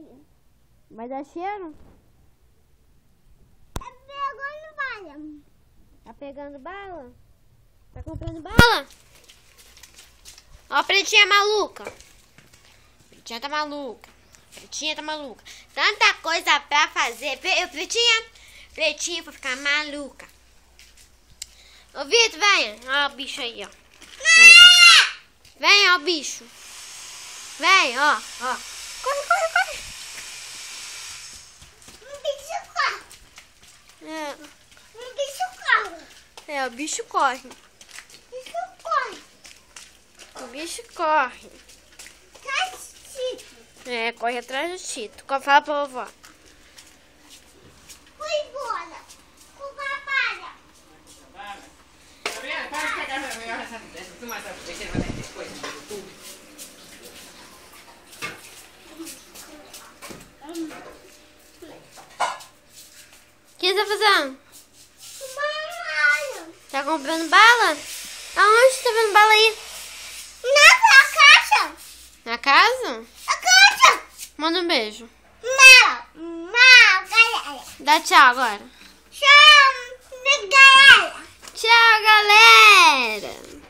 cheiro. Vai dar cheiro? É pegando bala. Tá pegando bala? Tá comprando bala? Ó a pretinha maluca. Pretinha tá maluca. Pretinha tá maluca. Tanta coisa pra fazer. Pretinha. Pretinha pra ficar maluca. Ô, Vitor, venha. Ó o bicho aí, ó. Vem. Vem, ó o bicho. Vem, ó. Corre, corre, corre. Um bicho corre. É, Um bicho corre. o bicho corre. Bicho corre. O bicho corre. Cachito. É, corre atrás do Tito. Fala pra vovó. Fui embora. Com babara. Gabriela, para de pegar essa tomada pequena coisa no YouTube. O que você tá fazendo? Mamãe. Tá comprando bala? Aonde você tá vendo bala aí? Na caixa. Na casa? A caixa. Manda um beijo. Não, galera. Dá tchau agora. Tchau, galera. Tchau, galera.